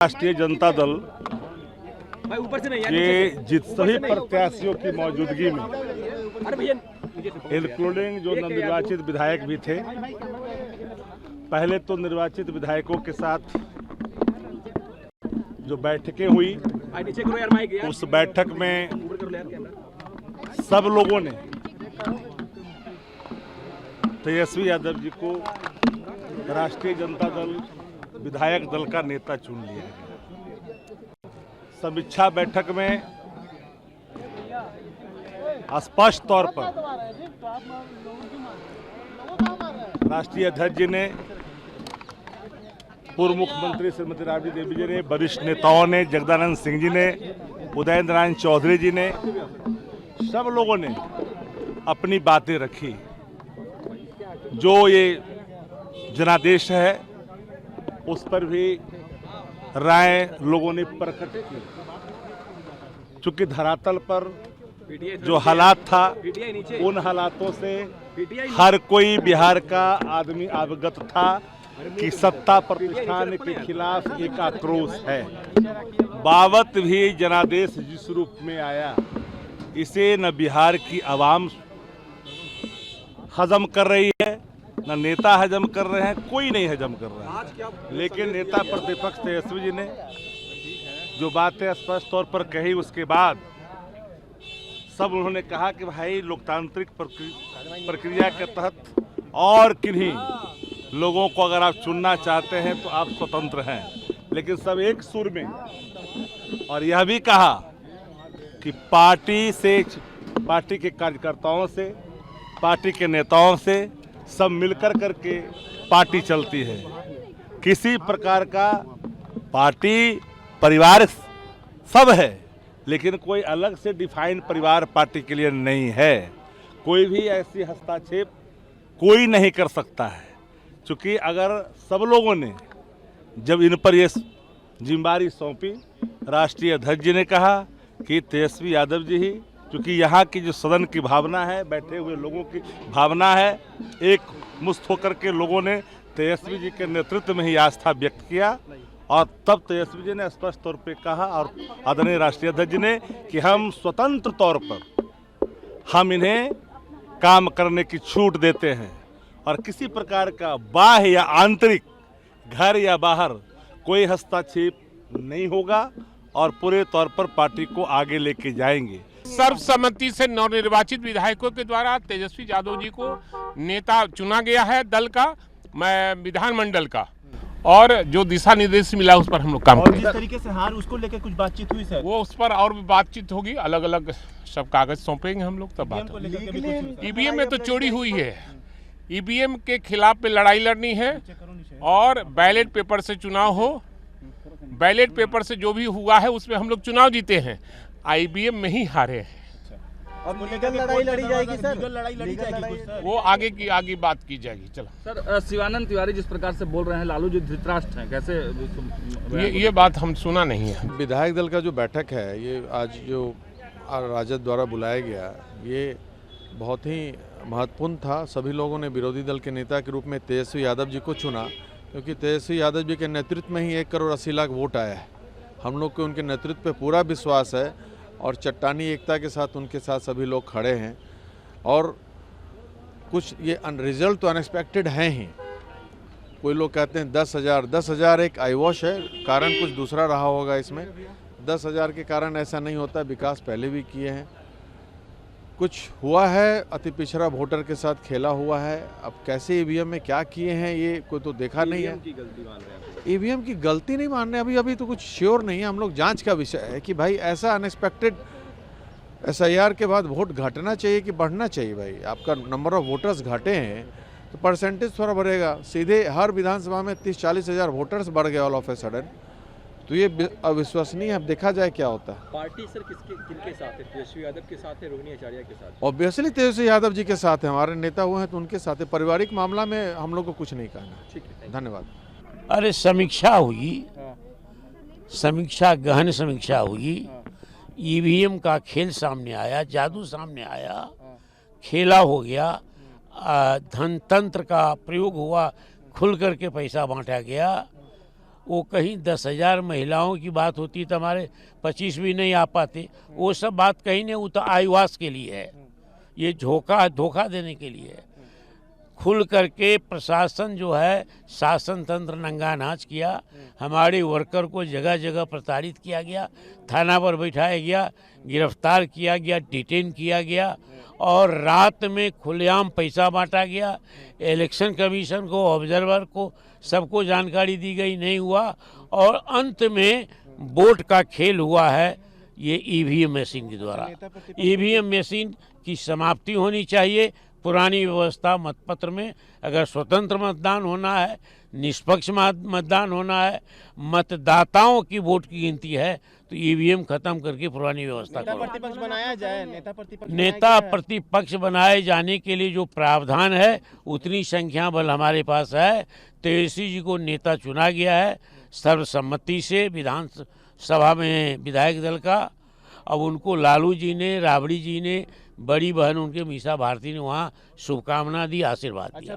राष्ट्रीय जनता दल के सभी प्रत्याशियों की मौजूदगी में, इंक्लूडिंग जो नवनिर्वाचित विधायक भी थे, पहले तो निर्वाचित विधायकों के साथ जो बैठकें हुई, उस बैठक में सब लोगों ने तेजस्वी यादव जी को राष्ट्रीय जनता दल विधायक दल का नेता चुन लिया गया। समीक्षा बैठक में स्पष्ट तौर पर राष्ट्रीय अध्यक्ष जी ने, पूर्व मुख्यमंत्री श्रीमती राबड़ी देवी जी ने, वरिष्ठ नेताओं ने, जगदानंद सिंह जी ने, उदय नारायण चौधरी जी ने, सब लोगों ने अपनी बातें रखी। जो ये जनादेश है उस पर भी राय लोगों ने प्रकट की। चूंकि धरातल पर जो हालात था, उन हालातों से हर कोई बिहार का आदमी अवगत था कि सत्ता प्रतिष्ठान के खिलाफ एक आक्रोश है। बावत भी जनादेश जिस रूप में आया, इसे न बिहार की आवाम हजम कर रही है, न नेता हजम कर रहे हैं, कोई नहीं हजम कर रहा है। लेकिन नेता प्रतिपक्ष तेजस्वी जी ने जो बातें स्पष्ट तौर पर कही, उसके बाद सब उन्होंने कहा कि भाई लोकतांत्रिक प्रक्रिया के तहत और किन्हीं लोगों को अगर आप चुनना चाहते हैं तो आप स्वतंत्र हैं। लेकिन सब एक सुर में, और यह भी कहा कि पार्टी के कार्यकर्ताओं से, पार्टी के नेताओं से सब मिलकर करके पार्टी चलती है। किसी प्रकार का पार्टी परिवार सब है, लेकिन कोई अलग से डिफाइन परिवार पार्टी के लिए नहीं है। कोई भी ऐसी हस्तक्षेप कोई नहीं कर सकता है। क्योंकि अगर सब लोगों ने जब इन पर ये जिम्मेदारी सौंपी, राष्ट्रीय अध्यक्ष जी ने कहा कि तेजस्वी यादव जी ही, क्योंकि यहाँ की जो सदन की भावना है, बैठे हुए लोगों की भावना है, एक मुश्त होकर के लोगों ने तेजस्वी जी के नेतृत्व में ही आस्था व्यक्त किया। और तब तेजस्वी जी ने स्पष्ट तौर पे कहा, और आदरणीय राष्ट्रीय अध्यक्ष जी ने, कि हम स्वतंत्र तौर पर हम इन्हें काम करने की छूट देते हैं और किसी प्रकार का बाह्य या आंतरिक, घर या बाहर कोई हस्तक्षेप नहीं होगा और पूरे तौर पर पार्टी को आगे लेके जाएंगे। सर्वसम्मति से नवनिर्वाचित विधायकों के द्वारा तेजस्वी यादव जी को नेता चुना गया है दल का, विधानमंडल का, और जो दिशा निर्देश मिला उस पर हम लोग काम करेंगे। जिस तरीके से हार, उसको लेकर कुछ बातचीत हुई सर? वो उस पर और भी बातचीत होगी, अलग अलग सब कागज सौंपेंगे हम लोग, तब बात होगी। ईवीएम में तो चोरी हुई है, ईवीएम के खिलाफ पे लड़ाई लड़नी है और बैलेट पेपर से चुनाव हो। बैलेट पेपर से जो भी हुआ है उसमें हम लोग चुनाव जीते हैं, ईवीएम में ही हारे हैं। अब लीगल लड़ाई लड़ी जाएगी सर? लीगल लड़ाई लड़ी जाएगी, वो आगे बात की जाएगी। चलो सर, शिवानंद तिवारी जिस प्रकार से बोल रहे हैं लालू जी धृतराष्ट्र हैं, कैसे ये बात हम सुना नहीं है। विधायक दल का जो बैठक है, ये आज जो राजद द्वारा बुलाया गया, ये बहुत ही महत्वपूर्ण था। सभी लोगों ने विरोधी दल के नेता के रूप में तेजस्वी यादव जी को चुना, क्योंकि तेजस्वी यादव जी के नेतृत्व में ही 1,80,00,000 वोट आया है। हम लोग को उनके नेतृत्व पे पूरा विश्वास है और चट्टानी एकता के साथ उनके साथ सभी लोग खड़े हैं। और कुछ ये रिजल्ट तो अनएक्सपेक्टेड हैं ही। कोई लोग कहते हैं 10,000 एक आई वॉश है, कारण कुछ दूसरा रहा होगा इसमें। 10,000 के कारण ऐसा नहीं होता, विकास पहले भी किए हैं। कुछ हुआ है, अति पिछड़ा वोटर के साथ खेला हुआ है। अब कैसे ईवीएम में क्या किए हैं ये कोई तो देखा नहीं है। ईवीएम की गलती नहीं मान रहे, अभी तो कुछ श्योर नहीं है। हम लोग जांच का विषय है कि भाई ऐसा अनएक्सपेक्टेड एसआईआर के बाद वोट घटना चाहिए कि बढ़ना चाहिए। भाई आपका नंबर ऑफ वोटर्स घटे हैं तो परसेंटेज थोड़ा बढ़ेगा। सीधे हर विधानसभा में 30-40 हज़ार वोटर्स बढ़ गए ऑल ऑफ ए सडन, तो ये अविश्वसनीय है। अब देखा जाए क्या होता है। पार्टी सर किनके साथ है? तेजस्वी यादव के साथ है, रोहिणी आचार्य के साथ? ऑब्वियसली तेजस्वी यादव जी के साथ है, हमारे नेता हुए हैं तो उनके साथ है। पारिवारिक मामला में हम लोग को कुछ नहीं कहना। ठीक है, धन्यवाद। अरे समीक्षा हुई, गहन समीक्षा हुई, ईवीएम का खेल सामने आया, जादू सामने आया, खेला हो गया, धन तंत्र का प्रयोग हुआ, खुल करके पैसा बांटा गया। वो कहीं 10,000 महिलाओं की बात होती तो हमारे 25 भी नहीं आ पाते। वो सब बात कहीं नहीं, वो तो आईवास के लिए है, ये धोखा देने के लिए है। खुल करके प्रशासन जो है शासन तंत्र नंगा नाच किया, हमारे वर्कर को जगह जगह प्रताड़ित किया गया, थाना पर बैठाया गया, गिरफ्तार किया गया, डिटेन किया गया और रात में खुलेआम पैसा बांटा गया। इलेक्शन कमीशन को, ऑब्जर्वर को, सबको जानकारी दी गई, नहीं हुआ और अंत में वोट का खेल हुआ है ये ईवीएम मशीन के द्वारा। ईवीएम मशीन की समाप्ति होनी चाहिए। पुरानी व्यवस्था मतपत्र में अगर स्वतंत्र मतदान होना है, निष्पक्ष मतदान होना है, मतदाताओं की वोट की गिनती है तो ईवीएम खत्म करके पुरानी व्यवस्था करो। प्रतिपक्ष बनाया जाए, नेता प्रतिपक्ष बनाए जाने के लिए जो प्रावधान है उतनी संख्या बल हमारे पास है। तेजस्वी जी को नेता चुना गया है सर्वसम्मति से विधानसभा में विधायक दल का। अब उनको लालू जी ने, राबड़ी जी ने, बड़ी बहन उनके मीसा भारती ने वहाँ शुभकामना दी, आशीर्वाद दिया।